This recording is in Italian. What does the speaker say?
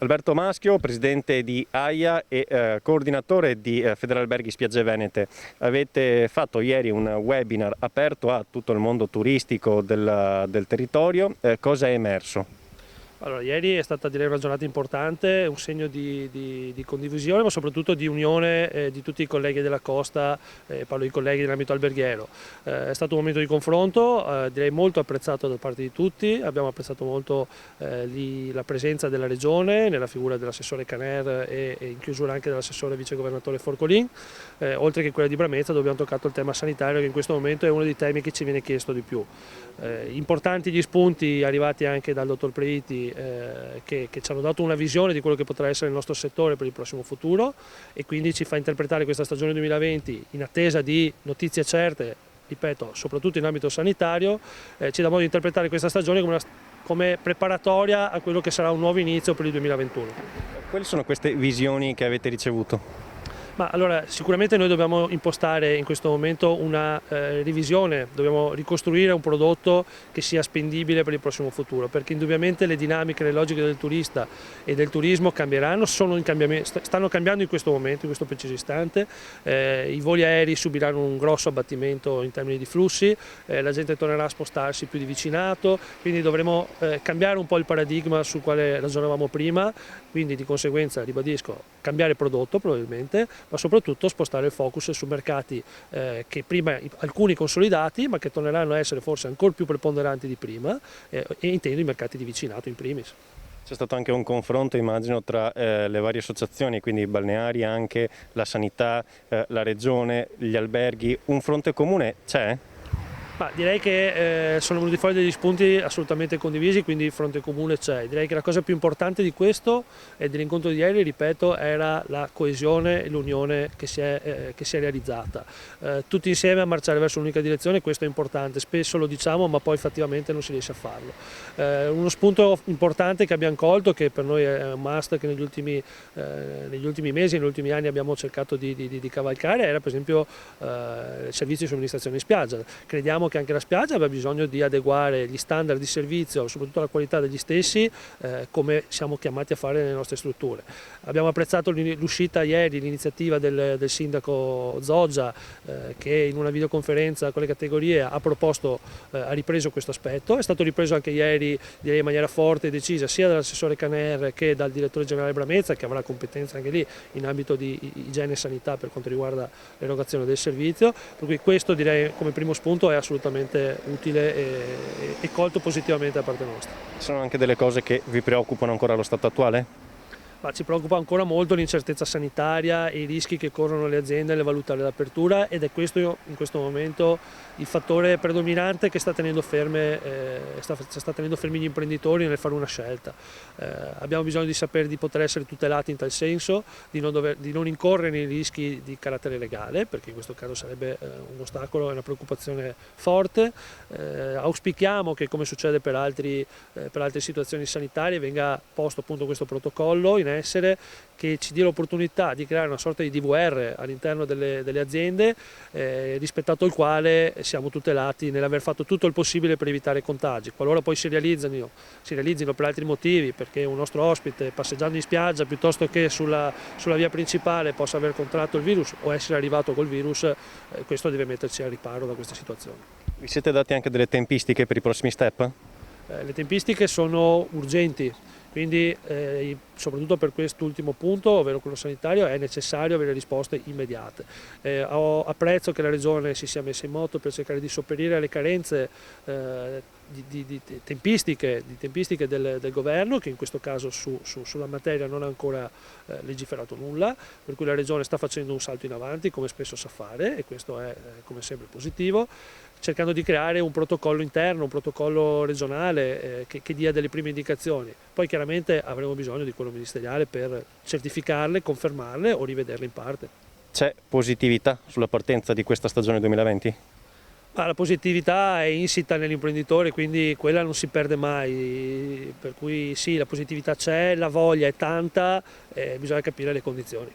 Alberto Maschio, presidente di AIA e coordinatore di Federalberghi Spiagge Venete. Avete fatto ieri un webinar aperto a tutto il mondo turistico del territorio. Cosa è emerso? Allora, ieri è stata, direi, una giornata importante, un segno di condivisione, ma soprattutto di unione di tutti i colleghi della costa, parlo di colleghi dell'ambito alberghiero. È stato un momento di confronto, direi molto apprezzato da parte di tutti. Abbiamo apprezzato molto la presenza della Regione, nella figura dell'assessore Caner e in chiusura anche dell'assessore vicegovernatore Forcolin, oltre che quella di Bramezza, dove abbiamo toccato il tema sanitario, che in questo momento è uno dei temi che ci viene chiesto di più. Importanti gli spunti arrivati anche dal dottor Preiti, che ci hanno dato una visione di quello che potrà essere il nostro settore per il prossimo futuro, e quindi ci fa interpretare questa stagione 2020 in attesa di notizie certe, ripeto, soprattutto in ambito sanitario, ci dà modo di interpretare questa stagione come preparatoria a quello che sarà un nuovo inizio per il 2021. Quali sono queste visioni che avete ricevuto? Ma allora, sicuramente noi dobbiamo impostare in questo momento una revisione, dobbiamo ricostruire un prodotto che sia spendibile per il prossimo futuro, perché indubbiamente le dinamiche, le logiche del turista e del turismo cambieranno, stanno cambiando in questo momento, in questo preciso istante. I voli aerei subiranno un grosso abbattimento in termini di flussi, la gente tornerà a spostarsi più di vicinato, quindi dovremo cambiare un po' il paradigma sul quale ragionavamo prima, quindi di conseguenza, ribadisco, cambiare prodotto probabilmente, ma soprattutto spostare il focus su mercati che prima alcuni consolidati, ma che torneranno a essere forse ancora più preponderanti di prima, e intendo i mercati di vicinato in primis. C'è stato anche un confronto, immagino, tra le varie associazioni, quindi i balneari, anche la sanità, la regione, gli alberghi. Un fronte comune c'è? Ma direi che sono venuti fuori degli spunti assolutamente condivisi, quindi il fronte comune c'è. Direi che la cosa più importante di questo e dell'incontro di ieri, ripeto, era la coesione e l'unione che si è realizzata. Tutti insieme a marciare verso un'unica direzione, questo è importante, spesso lo diciamo ma poi effettivamente non si riesce a farlo. Uno spunto importante che abbiamo colto, che per noi è un must, che negli ultimi mesi, negli ultimi anni abbiamo cercato di cavalcare, era per esempio il servizio di somministrazione in spiaggia. Crediamo che anche la spiaggia abbia bisogno di adeguare gli standard di servizio, soprattutto la qualità degli stessi, come siamo chiamati a fare nelle nostre strutture. Abbiamo apprezzato l'uscita ieri, l'iniziativa del sindaco Zoggia, che in una videoconferenza con le categorie ha ripreso questo aspetto. È stato ripreso anche ieri, direi in maniera forte e decisa, sia dall'assessore Caner che dal direttore generale Bramezza, che avrà competenza anche lì in ambito di igiene e sanità per quanto riguarda l'erogazione del servizio. Per cui questo, direi, come primo spunto è assolutamente utile e colto positivamente da parte nostra. Ci sono anche delle cose che vi preoccupano ancora allo stato attuale? Ma ci preoccupa ancora molto l'incertezza sanitaria e i rischi che corrono le aziende nel valutare l'apertura, ed è questo in questo momento il fattore predominante che sta tenendo fermi gli imprenditori nel fare una scelta. Abbiamo bisogno di sapere di poter essere tutelati in tal senso, di non incorrere nei rischi di carattere legale, perché in questo caso sarebbe un ostacolo e una preoccupazione forte. Auspichiamo che, come succede per altre situazioni sanitarie, venga posto appunto questo protocollo in essere, che ci dia l'opportunità di creare una sorta di DVR all'interno delle aziende, rispettato il quale siamo tutelati nell'aver fatto tutto il possibile per evitare contagi. Qualora poi si realizzino per altri motivi, perché un nostro ospite passeggiando in spiaggia piuttosto che sulla via principale possa aver contratto il virus o essere arrivato col virus, questo deve metterci al riparo da questa situazione. Vi siete dati anche delle tempistiche per i prossimi step? Le tempistiche sono urgenti, quindi soprattutto per quest'ultimo punto, ovvero quello sanitario, è necessario avere risposte immediate. Apprezzo che la Regione si sia messa in moto per cercare di sopperire alle carenze di tempistiche del governo, che in questo caso sulla materia non ha ancora legiferato nulla, per cui la Regione sta facendo un salto in avanti, come spesso sa fare, e questo è come sempre positivo, cercando di creare un protocollo interno, un protocollo regionale che dia delle prime indicazioni. Poi chiaramente avremo bisogno di quello ministeriale per certificarle, confermarle o rivederle in parte. C'è positività sulla partenza di questa stagione 2020? La positività è insita nell'imprenditore, quindi quella non si perde mai, per cui sì, la positività c'è, la voglia è tanta, bisogna capire le condizioni.